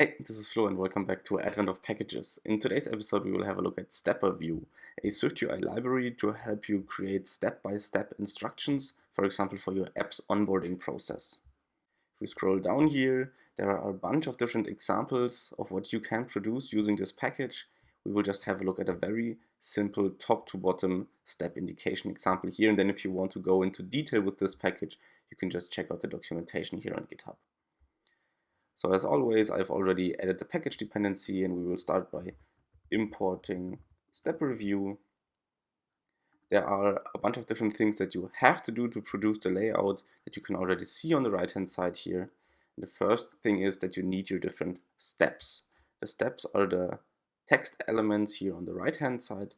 Hey, this is Flo and welcome back to Advent of Packages. In today's episode, we will have a look at StepperView, a SwiftUI library to help you create step-by-step instructions, for example, for your app's onboarding process. If we scroll down here, there are a bunch of different examples of what you can produce using this package. We will just have a look at a very simple top-to-bottom step indication example here, and then if you want to go into detail with this package, you can just check out the documentation here on GitHub. So as always, I've already added the package dependency, and we will start by importing StepperView. There are a bunch of different things that you have to do to produce the layout that you can already see on the right-hand side here. And the first thing is that you need your different steps. The steps are the text elements here on the right-hand side.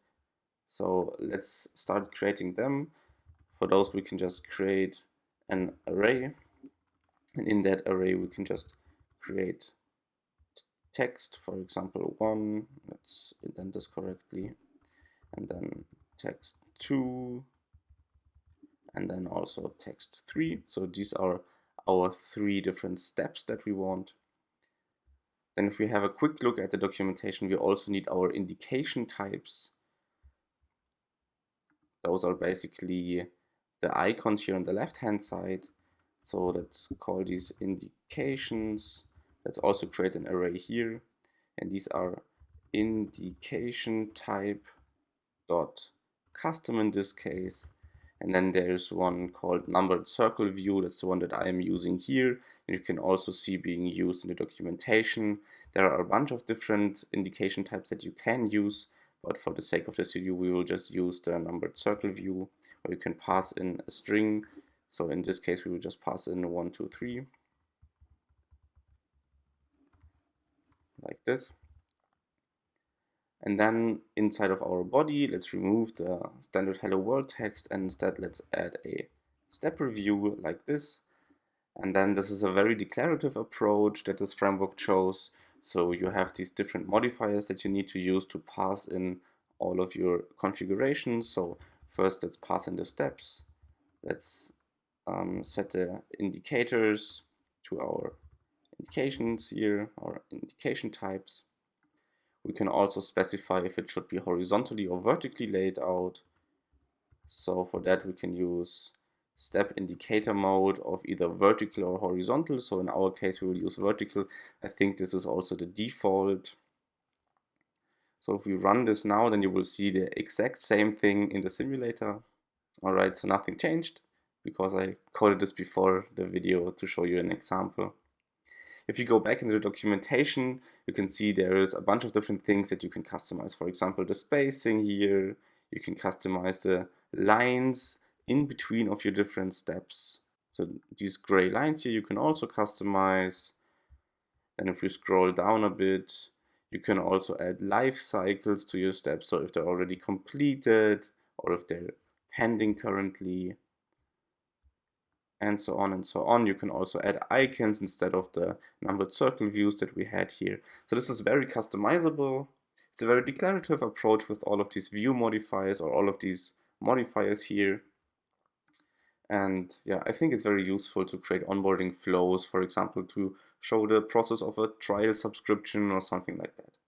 So let's start creating them. For those, we can just create an array. And in that array, we can just create text, for example, 1, let's indent this correctly, and then text 2, and then also text 3. So these are our 3 different steps that we want. Then if we have a quick look at the documentation, we also need our indication types. Those are basically the icons here on the left-hand side. So let's call these indications. Let's also create an array here, and these are indication type dot custom in this case. And then there's one called numbered circle view. That's the one that I am using here, and you can also see being used in the documentation. There are a bunch of different indication types that you can use, but for the sake of this video, we will just use the numbered circle view, where you can pass in a string. So in this case, we will just pass in 1, 2, 3. Like this. And then inside of our body, let's remove the standard hello world text, and instead let's add a stepper view like this. And then this is a very declarative approach that this framework chose. So you have these different modifiers that you need to use to pass in all of your configurations. So first let's pass in the steps. Let's set the indicators to our indications here, our indication types. We can also specify if it should be horizontally or vertically laid out. So for that we can use step indicator mode of either vertical or horizontal. So in our case we will use vertical. I think this is also the default. So if we run this now, then you will see the exact same thing in the simulator. Alright, so nothing changed because I coded this before the video to show you an example. If you go back into the documentation, you can see there is a bunch of different things that you can customize. For example, the spacing here, you can customize the lines in between of your different steps. So these gray lines here you can also customize. Then if you scroll down a bit, you can also add life cycles to your steps. So if they're already completed or if they're pending currently, and so on and so on. You can also add icons instead of the numbered circle views that we had here. So this is very customizable. It's a very declarative approach with all of these view modifiers or all of these modifiers here. And yeah, I think it's very useful to create onboarding flows, for example, to show the process of a trial subscription or something like that.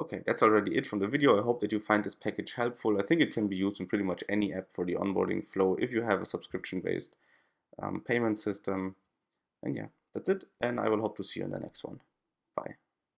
Okay, that's already it from the video. I hope that you find this package helpful. I think it can be used in pretty much any app for the onboarding flow if you have a subscription-based payment system. And yeah, that's it, and I will hope to see you in the next one.